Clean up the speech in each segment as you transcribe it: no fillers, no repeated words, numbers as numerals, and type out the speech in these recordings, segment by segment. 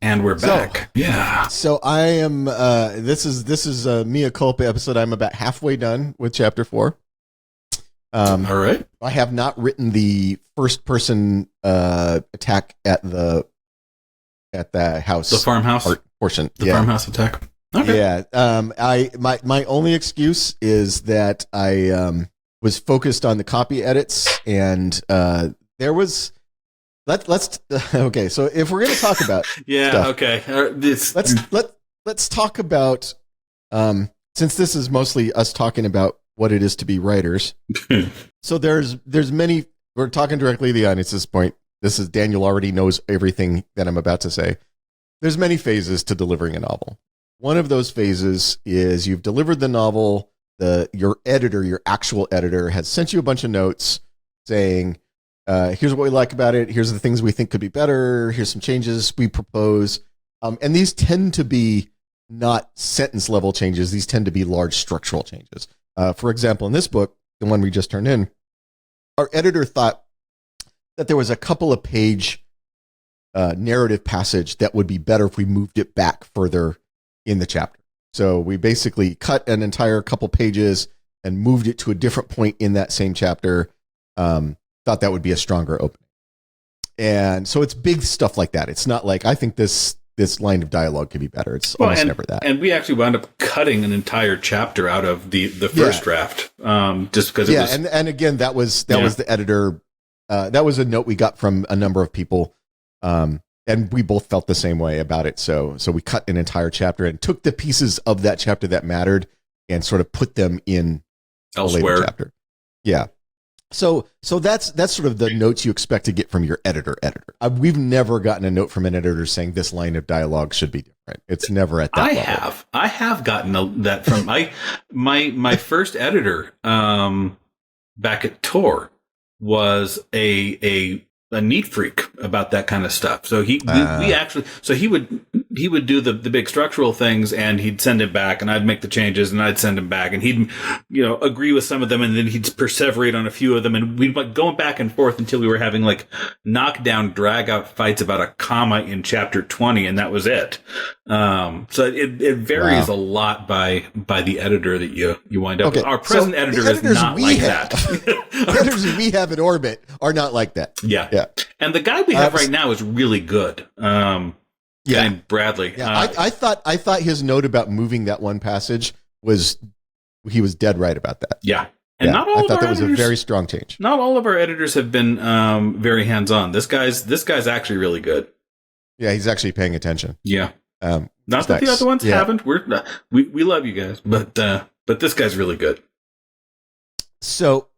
And we're back. Yeah. So I am. This is a mea culpa episode. I'm about halfway done with chapter 4. All right. I have not written the first person attack at the house, The farmhouse portion. The farmhouse attack. Okay. Yeah. My only excuse is that I was focused on the copy edits, and there was. Let's okay. So if we're going to talk about stuff, okay. Let's talk about since this is mostly us talking about what it is to be writers. So there's many. We're talking directly to the audience at this point. This is Daniel already knows everything that I'm about to say. There's many phases to delivering a novel. One of those phases is you've delivered the novel. Your editor, your actual editor, has sent you a bunch of notes saying, here's what we like about it. Here's the things we think could be better. Here's some changes we propose. And these tend to be not sentence level changes. These tend to be large structural changes. For example, in this book, the one we just turned in, our editor thought that there was a couple of page narrative passage that would be better if we moved it back further in the chapter. So we basically cut an entire couple pages and moved it to a different point in that same chapter. Thought that would be a stronger opening. And so it's big stuff like that. It's not like, I think this line of dialogue could be better. It's almost never that. And we actually wound up cutting an entire chapter out of the first draft, just because it was. And again, that was the editor. That was a note we got from a number of people. And we both felt the same way about it. So we cut an entire chapter and took the pieces of that chapter that mattered and sort of put them in elsewhere. A later chapter. Yeah. So that's sort of the notes you expect to get from your editor. We've never gotten a note from an editor saying this line of dialogue should be different. It's never at that level. I have gotten that from my first editor back at Tor was a neat freak about that kind of stuff. So he would do the big structural things, and he'd send it back, and I'd make the changes, and I'd send him back, and he'd agree with some of them, and then he'd perseverate on a few of them, and we'd like going back and forth until we were having like knockdown, drag out fights about a comma in chapter 20, and that was it. So it varies a lot by the editor that you wind up with. Our present editor is not like that. The editors we have in Orbit are not like that. Yeah. And the guy we have right now is really good. Named Bradley. Yeah, I thought his note about moving that one passage he was dead right about that. Yeah. And not all I of thought our that was editors, a very strong change. Not all of our editors have been very hands-on. This guy's actually really good. Yeah, he's actually paying attention. Yeah. Not that the other ones haven't. We love you guys, but this guy's really good. So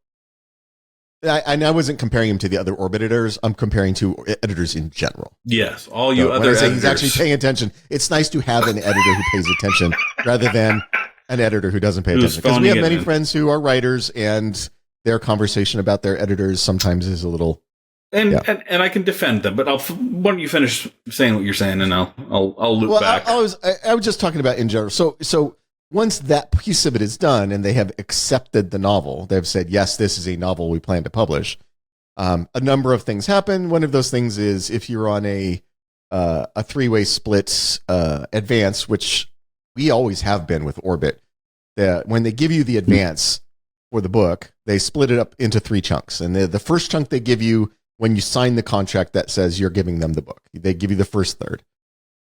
I wasn't comparing him to the other Orbit editors. I'm comparing to editors in general. Yes, all you other editors. He's actually paying attention. It's nice to have an editor who pays attention rather than an editor who doesn't pay attention. Because we have many friends who are writers, and their conversation about their editors sometimes is a little. And I can defend them, but why don't you finish saying what you're saying, and I'll loop back. I was just talking about in general. So once that piece of it is done and they have accepted the novel, they've said, yes, this is a novel we plan to publish. A number of things happen. One of those things is if you're on a three-way split advance, which we always have been with Orbit, that when they give you the advance for the book, they split it up into 3 chunks. And the first chunk they give you when you sign the contract that says you're giving them the book. They give you the first third.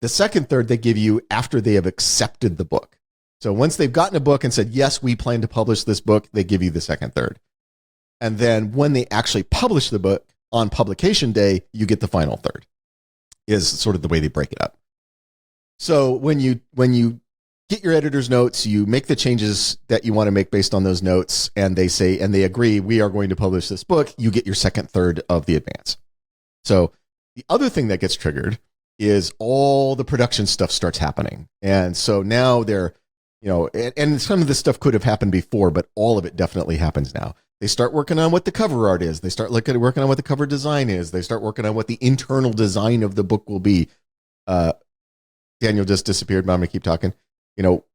The second third they give you after they have accepted the book. So once they've gotten a book and said, yes, we plan to publish this book, they give you the second third. And then when they actually publish the book on publication day, you get the final third, is sort of the way they break it up. So when you get your editor's notes, you make the changes that you want to make based on those notes, and they say, and they agree, we are going to publish this book, you get your second third of the advance. So the other thing that gets triggered is all the production stuff starts happening. And so now they're, and some of this stuff could have happened before, but all of it definitely happens now. They start working on what the cover art is. They start working on what the cover design is. They start working on what the internal design of the book will be. Daniel just disappeared, but I'm going to keep talking. What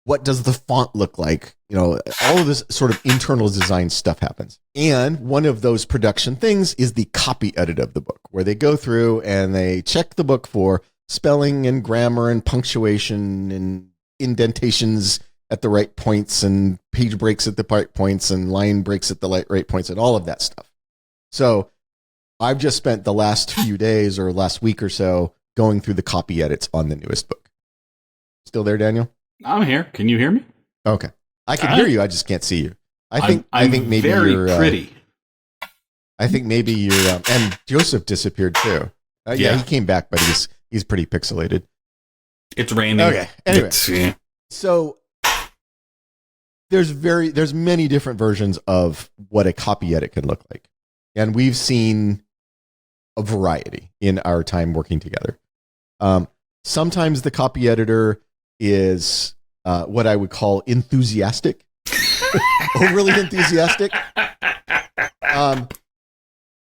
What does the font look like? All of this sort of internal design stuff happens. And one of those production things is the copy edit of the book, where they go through and they check the book for spelling and grammar and punctuation and indentations at the right points and page breaks at the right points and line breaks at the right points and all of that stuff. So I've just spent the last few days or last week or so going through the copy edits on the newest book. Still there, Daniel? I'm here. Can you hear me? Okay. I can hear you. I just can't see you. I think maybe very you're pretty. I think maybe you're and Joseph disappeared too. Yeah, he came back, but he's pretty pixelated. It's raining. Okay. Anyway, so there's many different versions of what a copy edit can look like. And we've seen a variety in our time working together. Sometimes the copy editor is what I would call enthusiastic, overly enthusiastic.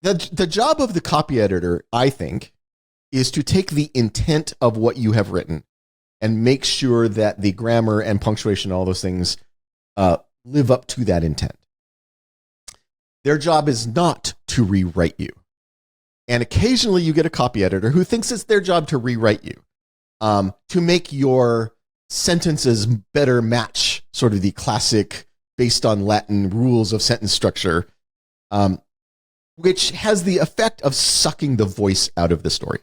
The job of the copy editor, I think, is to take the intent of what you have written and make sure that the grammar and punctuation, all those things, live up to that intent. Their job is not to rewrite you. And occasionally you get a copy editor who thinks it's their job to rewrite you, to make your sentences better match sort of the classic, based on Latin rules of sentence structure, which has the effect of sucking the voice out of the story.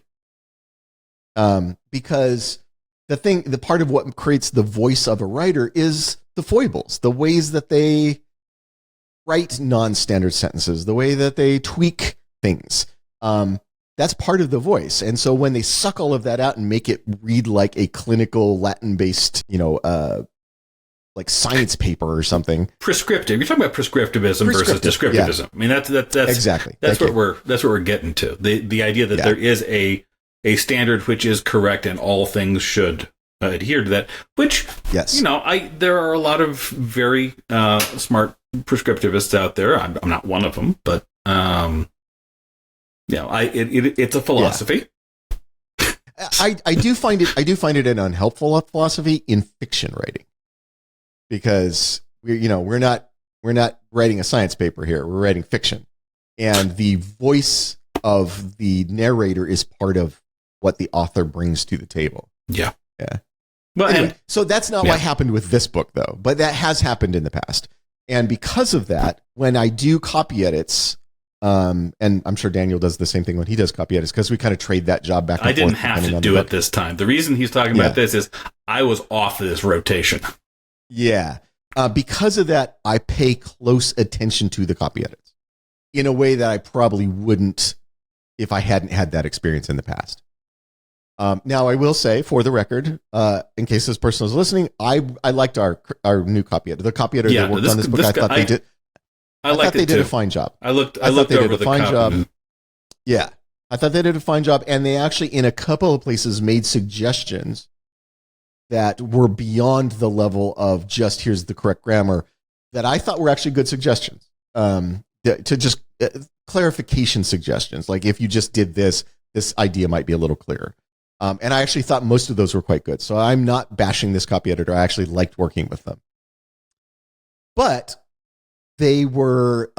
Because the part of what creates the voice of a writer is the foibles, the ways that they write non-standard sentences, the way that they tweak things. That's part of the voice. And so when they suck all of that out and make it read like a clinical Latin-based, like science paper or something. Prescriptive. You're talking about prescriptivism versus descriptivism. Yeah. I mean, that's exactly. That's what we're getting to. The idea that there is a standard which is correct and all things should adhere to that. Which, yes, there are a lot of very smart prescriptivists out there. I'm not one of them, but it's a philosophy. Yeah. I do find it an unhelpful philosophy in fiction writing, because we're not writing a science paper here. We're writing fiction, and the voice of the narrator is part of what the author brings to the table. Yeah. But anyway, so that's not what happened with this book, though. But that has happened in the past, and because of that, when I do copy edits. And I'm sure Daniel does the same thing when he does copy edits, because we kind of trade that job back and forth. I didn't have to do it this time. The reason he's talking about this is I was off this rotation. Yeah. Because of that, I pay close attention to the copy edits in a way that I probably wouldn't if I hadn't had that experience in the past. Now, I will say, for the record, in case this person is listening, I liked our new copy editor. The copy editor that worked on this book, I thought they did. I thought they did a fine job. I looked over the copy. Yeah, I thought they did a fine job, and they actually, in a couple of places, made suggestions that were beyond the level of just here's the correct grammar, that I thought were actually good suggestions. To just clarification suggestions, like if you just did this idea might be a little clearer. And I actually thought most of those were quite good. So I'm not bashing this copy editor. I actually liked working with them. But they were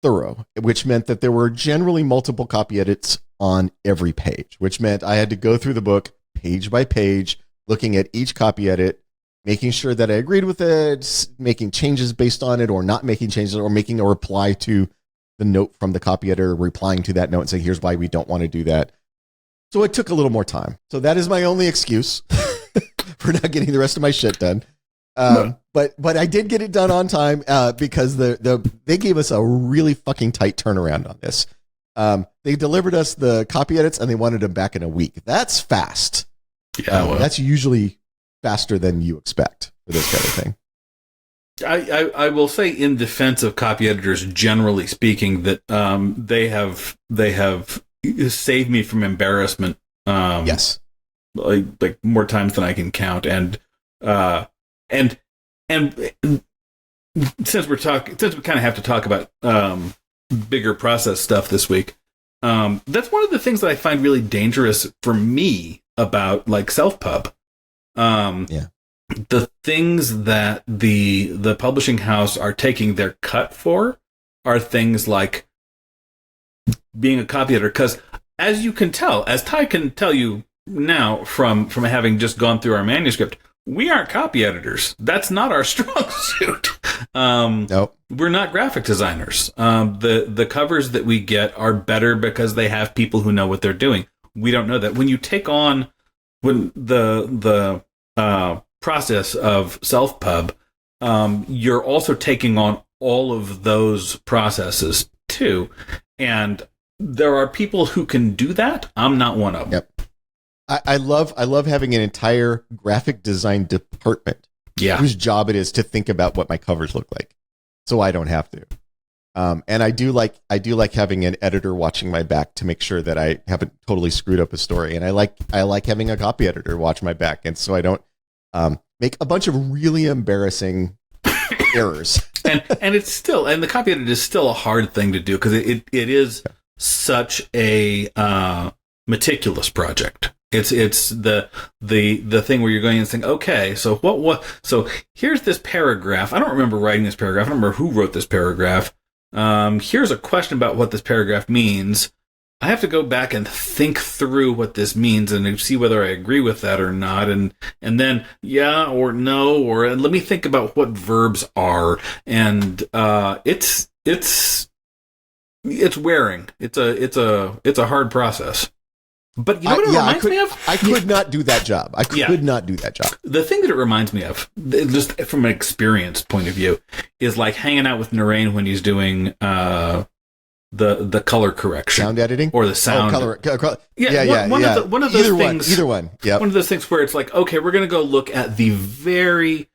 thorough, which meant that there were generally multiple copy edits on every page, which meant I had to go through the book page by page, looking at each copy edit, making sure that I agreed with it, making changes based on it, or not making changes, or making a reply to the note from the copy editor, replying to that note and saying, here's why we don't want to do that. So it took a little more time. So that is my only excuse for not getting the rest of my shit done. But I did get it done on time because they gave us a really fucking tight turnaround on this. They delivered us the copy edits and they wanted them back in a week. That's fast. Yeah, that's usually faster than you expect for this kind of thing. I will say, in defense of copy editors, generally speaking, that they have saved me from embarrassment. Yes, like more times than I can count, and since we kind of have to talk about bigger process stuff this week, that's one of the things that I find really dangerous for me about like self-pub. the things that the publishing house are taking their cut for are things like being a copy editor. Because as you can tell, as Ty can tell you now from having just gone through our manuscript, we aren't copy editors. That's not our strong suit. Nope. We're not graphic designers. The covers that we get are better because they have people who know what they're doing. We don't know that. When you take on the process of self-pub, you're also taking on all of those processes too. And there are people who can do that. I'm not one of them. Yep. I love having an entire graphic design department whose job it is to think about what my covers look like, so I don't have to. And I do like having an editor watching my back to make sure that I haven't totally screwed up a story. And I like having a copy editor watch my back, and so I don't make a bunch of really embarrassing errors. and it's still, and the copy editor is still a hard thing to do because it is such a meticulous project. It's the thing where you're going and saying, okay, so so here's this paragraph. I don't remember writing this paragraph. I don't remember who wrote this paragraph. Here's a question about what this paragraph means. I have to go back and think through what this means and see whether I agree with that or not. And then yeah or no, or let me think about what verbs are. And it's wearing. It's a hard process. But you know what it reminds me of? I could not do that job. I could not do that job. The thing that it reminds me of, just from an experience point of view, is like hanging out with Narain when he's doing the color correction, sound editing, or the sound. One of those things. Either one. Yeah. One of those things where it's like, okay, we're going to go look at the very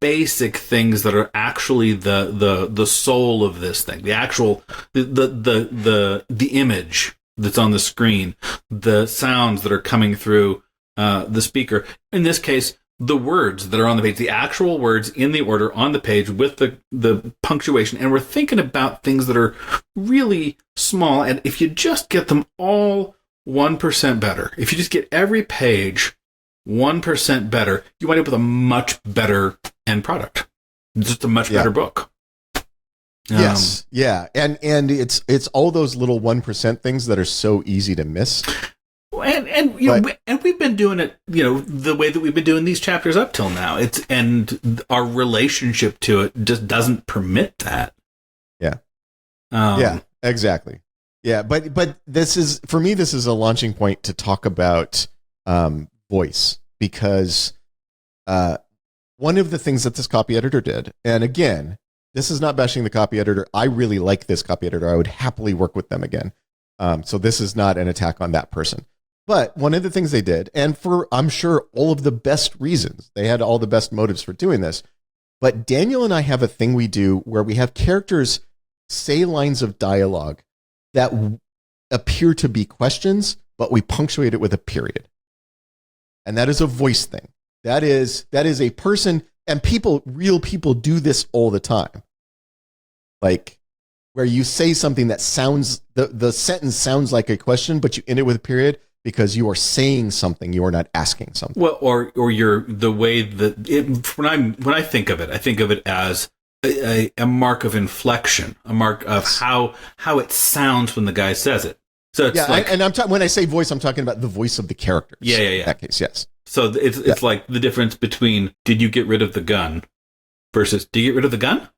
basic things that are actually the soul of this thing, the actual the image that's on the screen, the sounds that are coming through the speaker. In this case, the words that are on the page, the actual words in the order on the page with the punctuation. And we're thinking about things that are really small. And if you just get them all 1% better, if you just get every page 1% better, you wind up with a much better end product. Just a much better book. Yes. Yeah. And it's all those little 1% things that are so easy to miss. And you know, and we've been doing it, you know, the way that we've been doing these chapters up till now. And our relationship to it just doesn't permit that. Yeah. Yeah, exactly. Yeah. But this is, for me, this is a launching point to talk about voice, because one of the things that this copy editor did, and again, this is not bashing the copy editor. I really like this copy editor. I would happily work with them again. So this is not an attack on that person. But one of the things they did, and for, I'm sure, all of the best reasons, they had all the best motives for doing this. But Daniel and I have a thing we do where we have characters say lines of dialogue that appear to be questions, but we punctuate it with a period. And that is a voice thing. That is a person, and real people do this all the time. Like, where you say something that sounds, the sentence sounds like a question, but you end it with a period because you are saying something, you are not asking something. Well, or you're the way that when I think of it as a mark of inflection, a mark of how it sounds when the guy says it. So it's when I say voice, I'm talking about the voice of the characters. Yeah. In that case, yes. So it's like the difference between did you get rid of the gun versus did you get rid of the gun?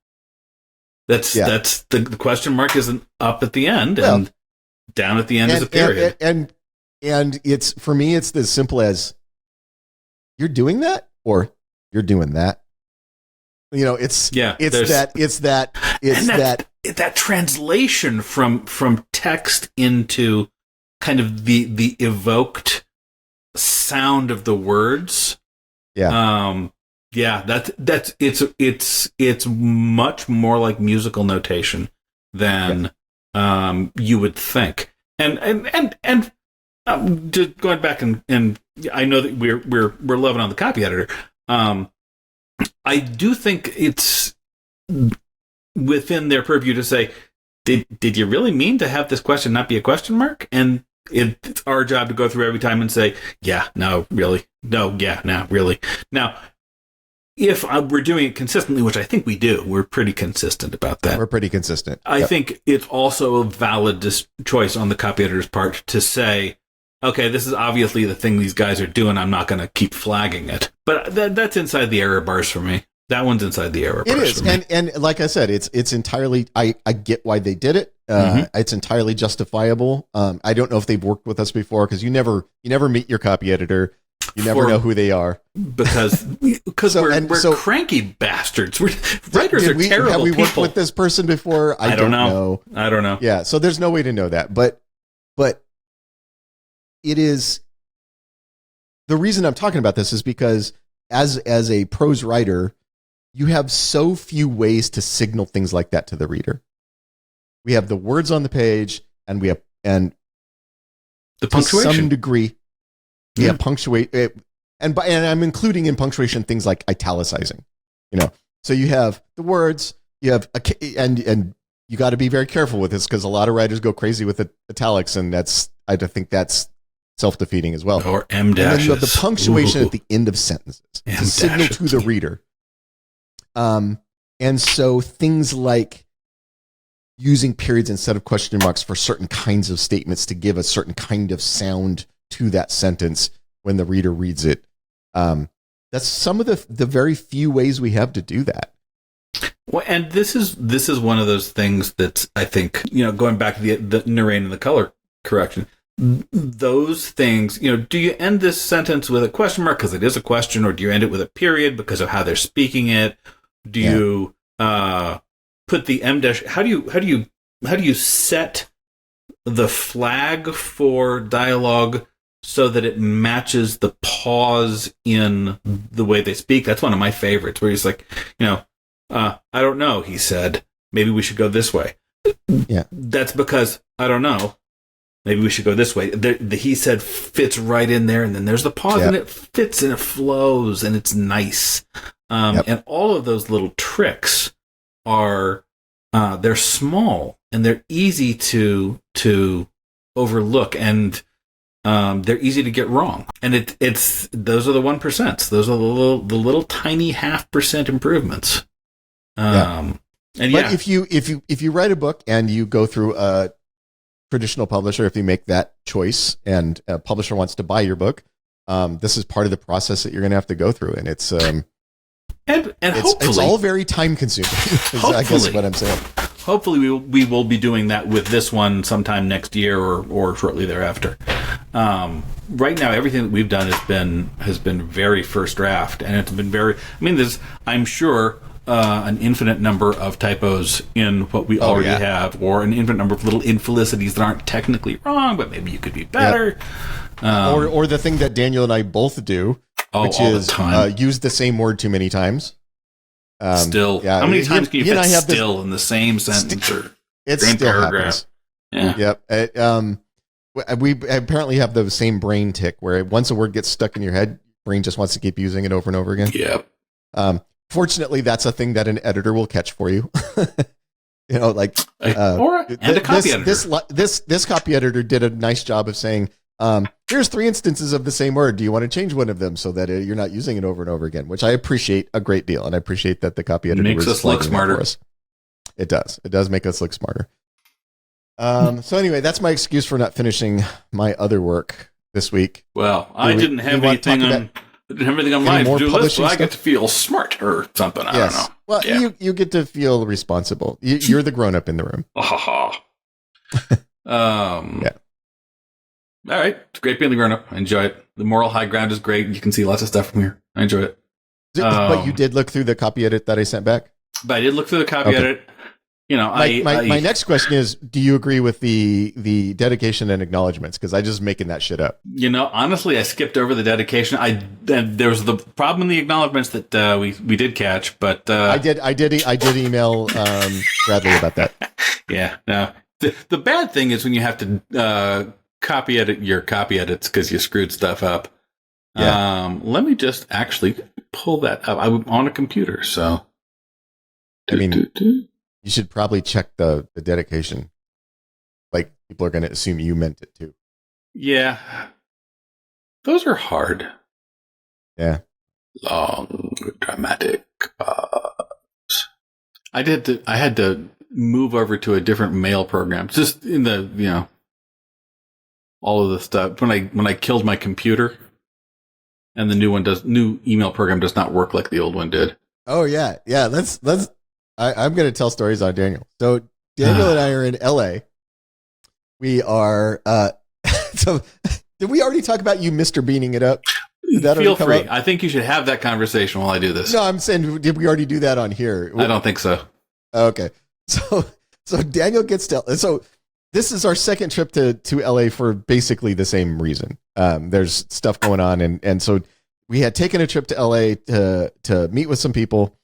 That's the question mark isn't up at the end and down at the end is a period. And it's, for me, it's as simple as you're doing that or you're doing that. You know, it's that translation from text into kind of the evoked sound of the words. Yeah. It's much more like musical notation than you would think. And just going back and I know that we're loving on the copy editor. I do think it's within their purview to say, did you really mean to have this question not be a question mark? And it's our job to go through every time and say, yeah, no, really. No, yeah, no, really. Now, we're doing it consistently, which I think we do, we're pretty consistent about that. We're pretty consistent. I think it's also a valid choice on the copy editor's part to say, okay, this is obviously the thing these guys are doing. I'm not going to keep flagging it. But that's inside the error bars for me. That one's inside the error bars. It is. For me. And like I said, it's entirely, I get why they did it. It's entirely justifiable. I don't know if they've worked with us before, because you never meet your copy editor. You never know who they are. Because we're cranky bastards. Writers are terrible Have we worked people. with this person before? I don't know. I don't know. Yeah, so there's no way to know that. But it is, the reason I'm talking about this is because as a prose writer, you have so few ways to signal things like that to the reader. We have the words on the page, and we have, and the punctuation. To some degree, punctuate, and I'm including in punctuation things like italicizing. So you have the words, you have and you got to be very careful with this, because a lot of writers go crazy with italics, and I think that's self-defeating as well. Or M dashes. And then you have the punctuation at the end of sentences to signal to the reader. And so things like using periods instead of question marks for certain kinds of statements to give a certain kind of sound to that sentence when the reader reads it. That's some of the very few ways we have to do that. Well, and this is one of those things that's, I think, going back to the narrating and the color correction, those things, do you end this sentence with a question mark because it is a question, or do you end it with a period because of how they're speaking it? Do you put the M dash? How do you set the flag for dialogue so that it matches the pause in the way they speak? That's one of my favorites, where he's like, I don't know, he said, maybe we should go this way. Yeah. That's because I don't know. Maybe we should go this way. The he said fits right in there, and then there's the pause, and it fits and it flows, and it's nice. And all of those little tricks are they're small and they're easy to overlook, and they're easy to get wrong. And it's those are the 1%. Those are the little tiny 0.5% improvements. And but if you write a book and you go through a traditional publisher, if you make that choice and a publisher wants to buy your book, this is part of the process that you're going to have to go through, and it's and hopefully it's all very time consuming. I guess is what I'm saying. Hopefully we will be doing that with this one sometime next year or shortly thereafter. Right now, everything that we've done has been very first draft, and it's been very. I mean, there's, I'm sure, an infinite number of typos in what we already have, or an infinite number of little infelicities that aren't technically wrong, but maybe you could be better. Or the thing that Daniel and I both do, which is use the same word too many times. Still, how many times can you fit still in the same sentence or same paragraph? Happens. Yep. We apparently have the same brain tick, where once a word gets stuck in your head, brain just wants to keep using it over and over again. Yep. Fortunately, that's a thing that an editor will catch for you. And a copy editor. This copy editor did a nice job of saying, here's 3 instances of the same word. Do you want to change one of them so that you're not using it over and over again? Which I appreciate a great deal, and I appreciate that the copy editor makes us look smarter. It does. It does make us look smarter. So anyway, that's my excuse for not finishing my other work this week. Well, I didn't have anything on live to do list, so I get to feel smart or something. I don't know. Well, you get to feel responsible. You're the grown up in the room. Yeah. All right. It's great being the grown up. I enjoy it. The moral high ground is great. You can see lots of stuff from here. I enjoy it. But you did look through the copy edit that I sent back? But I did look through the copy edit. My next question is, do you agree with the dedication and acknowledgments? Because I just making that shit up. Honestly, I skipped over the dedication. There was the problem in the acknowledgments that we did catch, but I did email Bradley about that. Yeah. No. The bad thing is when you have to copy edit your copy edits because you screwed stuff up. Yeah. Let me just actually pull that up. I'm on a computer, so. You should probably check the dedication. Like, people are going to assume you meant it too. Yeah. Those are hard. Yeah. Long, dramatic pause. I had to move over to a different mail program. Just in the, all of the stuff. When I killed my computer, and the new email program does not work like the old one did. Oh yeah. I'm going to tell stories on Daniel. So Daniel and I are in LA. We are, so did we already talk about you Mr. Beaning it up? Did that Feel free. up? I think you should have that conversation while I do this. No, I'm saying, did we already do that on here? I don't think so. Okay. So Daniel gets to, so this is our second trip to LA for basically the same reason. There's stuff going on. And so we had taken a trip to LA to meet with some people,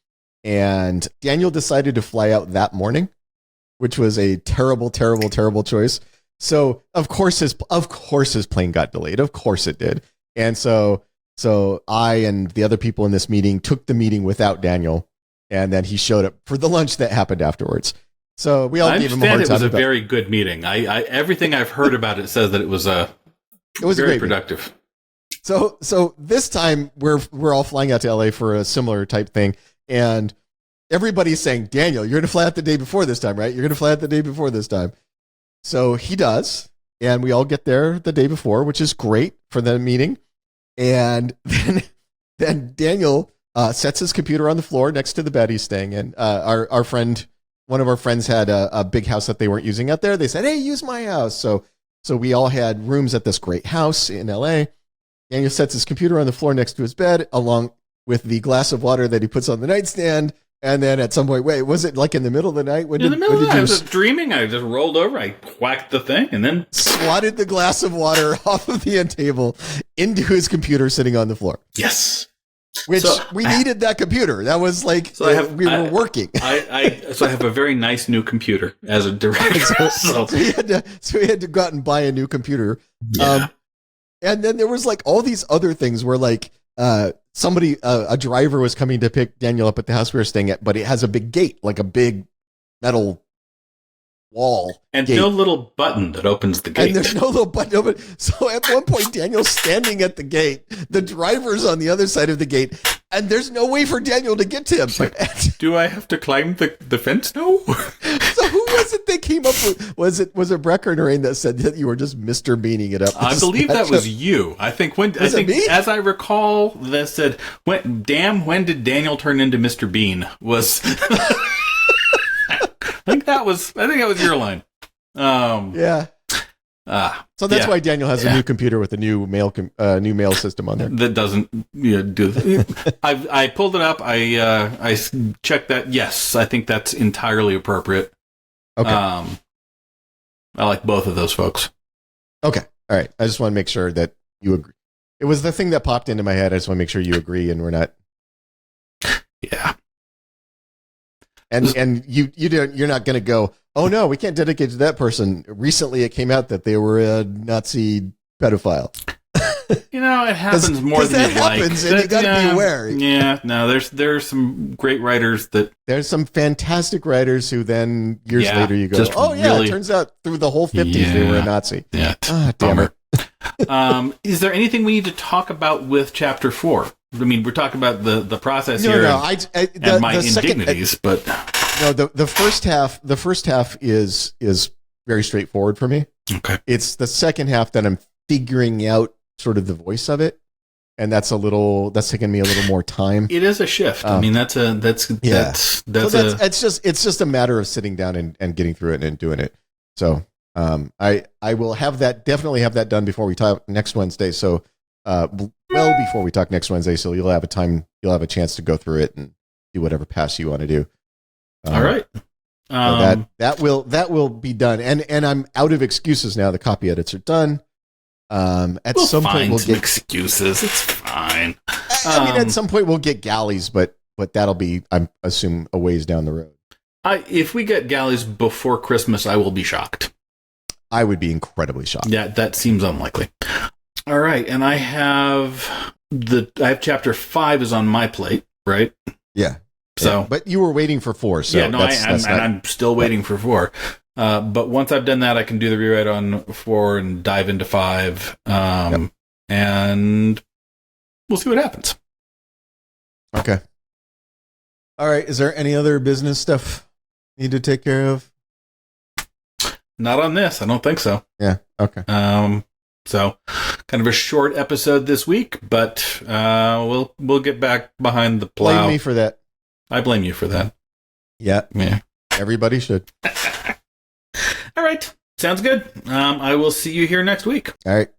and Daniel decided to fly out that morning, which was a terrible, terrible, terrible choice. So of course his plane got delayed. Of course it did. And so I and the other people in this meeting took the meeting without Daniel, and then he showed up for the lunch that happened afterwards. So we all gave him a hard time. It was a very good meeting. I everything I've heard about it says that it was very productive. Meeting. So this time we're all flying out to LA for a similar type thing, and everybody's saying, Daniel, you're going to fly out the day before this time, right? You're going to fly out the day before this time. So he does, and we all get there the day before, which is great for the meeting. And then Daniel sets his computer on the floor next to the bed he's staying in. Our friend, one of our friends, had a big house that they weren't using out there. They said, hey, use my house. So we all had rooms at this great house in LA. Daniel sets his computer on the floor next to his bed, along with the glass of water that he puts on the nightstand. And then at some point, was it like in the middle of the night? In the middle of the night, I was dreaming. I just rolled over, I whacked the thing, and then swatted the glass of water off of the end table into his computer sitting on the floor. Yes. Which we needed that computer. That was like, we were working. So I have a very nice new computer as a director. So we had to go out and buy a new computer. Yeah. And then there was like all these other things where like, somebody, a driver was coming to pick Daniel up at the house we were staying at, but it has a big gate, like a big metal wall. And gate. No little button that opens the gate. And there's no little button open. So at one point, Daniel's standing at the gate. The driver's on the other side of the gate, and there's no way for Daniel to get to him. Like, do I have to climb the fence now? So who was it that came up with? Was it Brecker and Rain that said that you were just Mr. Beaning it up? I believe that was you. I think me? As I recall, that said, when did Daniel turn into Mr. Bean? Was I think that was your line. Yeah. So that's why Daniel has a new computer with a new mail system on there. That doesn't do. I pulled it up. I checked that. Yes, I think that's entirely appropriate. Okay. I like both of those folks. Okay. All right. I just want to make sure that you agree. It was the thing that popped into my head. I just want to make sure you agree, and we're not. Yeah. And you're not going to go, oh no, we can't dedicate to that person. Recently, it came out that they were a Nazi pedophile. It happens more than you like. And you got to be aware. Yeah, no, there's some great writers there's some fantastic writers who then years later you go, oh yeah, it turns out through the whole 50s they were a Nazi. Yeah, damn it. Is there anything we need to talk about with Chapter 4? I mean, we're talking about the process here. No, and my indignities, but no, the first half is very straightforward for me. Okay, it's the second half that I'm figuring out sort of the voice of it, and that's taking me a little more time. It is a shift. I mean, it's just a matter of sitting down and getting through it and doing it. So I will definitely have that done before we talk next Wednesday. So before we talk next Wednesday, so you'll have a chance to go through it and do whatever pass you want to do. All right. So that will be done, and I'm out of excuses now. The copy edits are done. At some point we'll get excuses. It's fine. I mean, at some point we'll get galleys, but that'll be, I assume, a ways down the road. If we get galleys before Christmas, I will be shocked. I would be incredibly shocked. Yeah, that seems unlikely. All right, and I have Chapter 5 is on my plate, right? Yeah. So, yeah, but you were waiting for 4, so yeah, no, I'm still waiting for 4. But once I've done that, I can do the rewrite on 4 and dive into 5, and we'll see what happens. Okay. All right. Is there any other business stuff you need to take care of? Not on this. I don't think so. Yeah. Okay. So kind of a short episode this week, but we'll get back behind the plow. Blame me for that. I blame you for that. Yeah. Yeah. Everybody should. All right. Sounds good. I will see you here next week. All right.